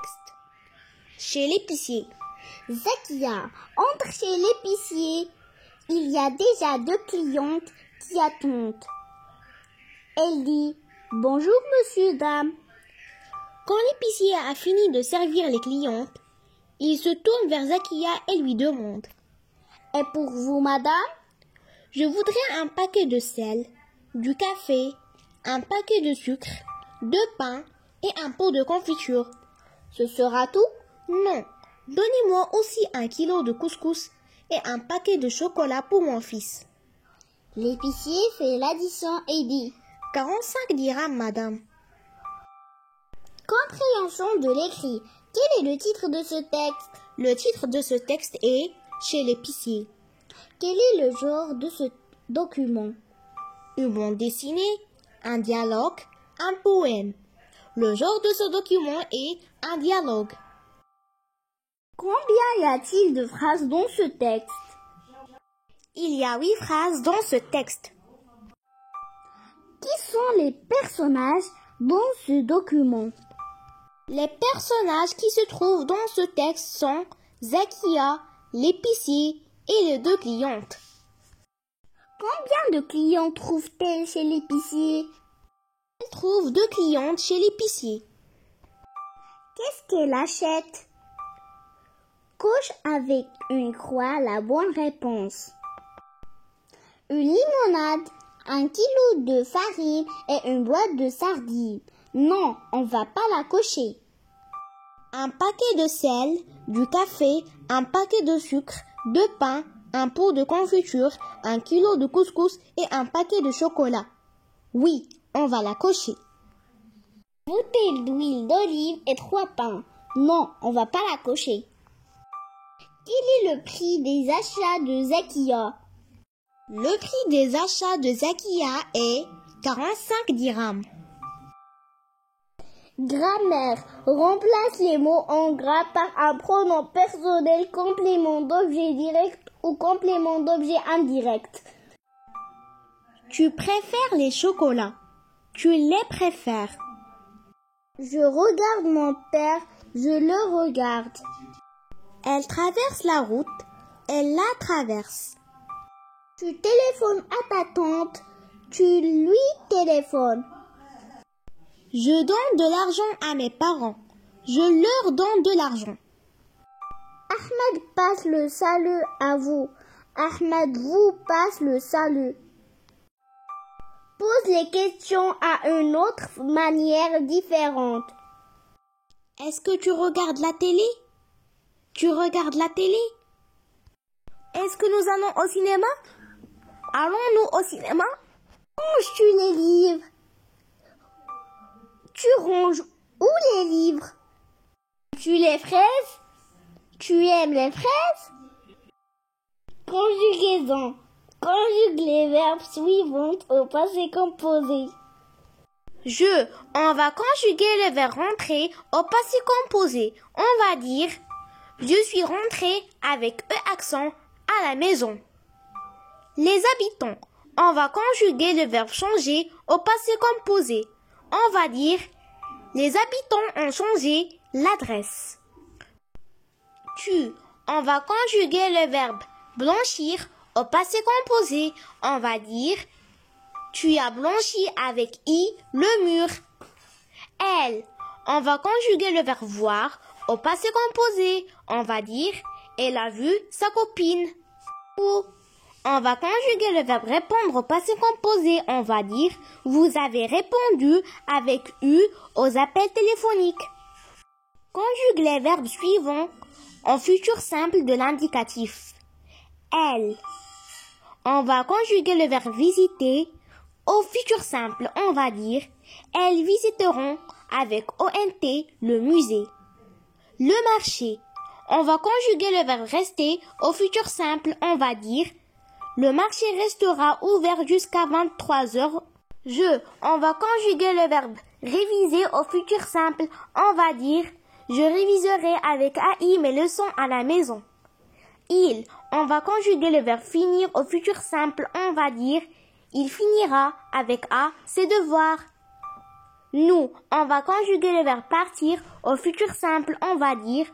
texte. Chez l'épicier. Zakia entre chez l'épicier. Il y a déjà 2 clientes qui attendent. Elle dit « Bonjour, monsieur, dame. » Quand l'épicier a fini de servir les clientes, il se tourne vers Zakia et lui demande « Et pour vous, madame ?»« Je voudrais un paquet de sel, du café, un paquet de sucre, 2 pains et un pot de confiture. »« Ce sera tout ?»« Non, donnez-moi aussi 1 kilo de couscous et un paquet de chocolat pour mon fils. » L'épicier fait l'addition et dit « 45 dirhams, madame. » Compréhension de l'écrit. Quel est le titre de ce texte? Le titre de ce texte est « Chez l'épicier ». Quel est le genre de ce document? Une bande dessinée, un dialogue, un poème. Le genre de ce document est un dialogue. Combien y a-t-il de phrases dans ce texte? Il y a 8 phrases dans ce texte. Qui sont les personnages dans ce document? Les personnages qui se trouvent dans ce texte sont Zakia, l'épicier et les 2 clientes. Combien de clients trouve-t-elle chez l'épicier? Elle trouve 2 clientes chez l'épicier. Qu'est-ce qu'elle achète? Coche avec une croix la bonne réponse. Une limonade, 1 kilo de farine et une boîte de sardines. Non, on va pas la cocher. Un paquet de sel, du café, un paquet de sucre, 2 pains, un pot de confiture, 1 kilo de couscous et un paquet de chocolat. Oui, on va la cocher. Bouteille d'huile d'olive et 3 pains. Non, on va pas la cocher. Quel est le prix des achats de Zakia? Le prix des achats de Zakia est 45 dirhams. Grammaire. Remplace les mots en gras par un pronom personnel, complément d'objet direct ou complément d'objet indirect. Tu préfères les chocolats. Tu les préfères. Je regarde mon père. Je le regarde. Elle traverse la route. Elle la traverse. Tu téléphones à ta tante. Tu lui téléphones. Je donne de l'argent à mes parents. Je leur donne de l'argent. Ahmed passe le salut à vous. Ahmed vous passe le salut. Pose les questions à une autre manière différente. Est-ce que tu regardes la télé? Tu regardes la télé? Est-ce que nous allons au cinéma? Allons-nous au cinéma? Ranges-tu les livres? Tu ranges où les livres? Tu les fraises? Tu aimes les fraises? Conjugaison. Conjugue les verbes suivants au passé composé. On va conjuguer le verbe rentrer au passé composé. On va dire je suis rentré avec E accent à la maison. Les habitants. On va conjuguer le verbe changer au passé composé. On va dire les habitants ont changé l'adresse. On va conjuguer le verbe blanchir au passé composé. On va dire tu as blanchi avec I le mur. Elle. On va conjuguer le verbe voir au passé composé. On va dire elle a vu sa copine. Ou. On va conjuguer le verbe répondre au passé composé. On va dire vous avez répondu avec U aux appels téléphoniques. Conjugue les verbes suivants en futur simple de l'indicatif. Elle. On va conjuguer le verbe visiter au futur simple. On va dire elles visiteront avec ONT le musée. Le marché. On va conjuguer le verbe rester au futur simple. On va dire le marché restera ouvert jusqu'à 23 heures. On va conjuguer le verbe réviser au futur simple. On va dire je réviserai avec AI mes leçons à la maison. Il. On va conjuguer le verbe finir au futur simple. On va dire il finira avec A ses devoirs. Nous, on va conjuguer le verbe partir au futur simple. On va dire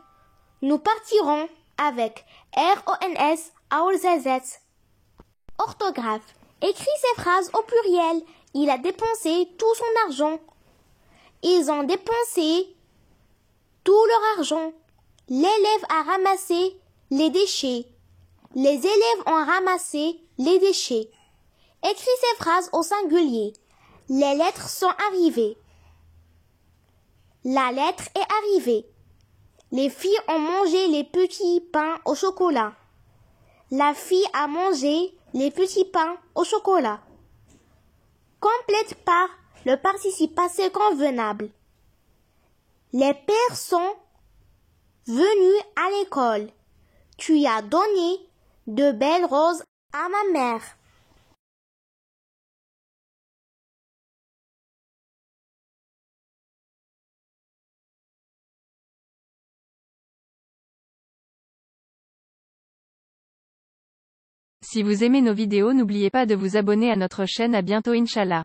nous partirons avec R-O-N-S, AOLZZ. Orthographe. Écris ces phrases au pluriel. Il a dépensé tout son argent. Ils ont dépensé tout leur argent. L'élève a ramassé les déchets. Les élèves ont ramassé les déchets. Écris ces phrases au singulier. Les lettres sont arrivées. La lettre est arrivée. Les filles ont mangé les petits pains au chocolat. La fille a mangé les petits pains au chocolat. Complète par le participe passé convenable. Les pères sont venus à l'école. Tu as donné de belles roses à ma mère. Si vous aimez nos vidéos, n'oubliez pas de vous abonner à notre chaîne. À bientôt Inch'Allah.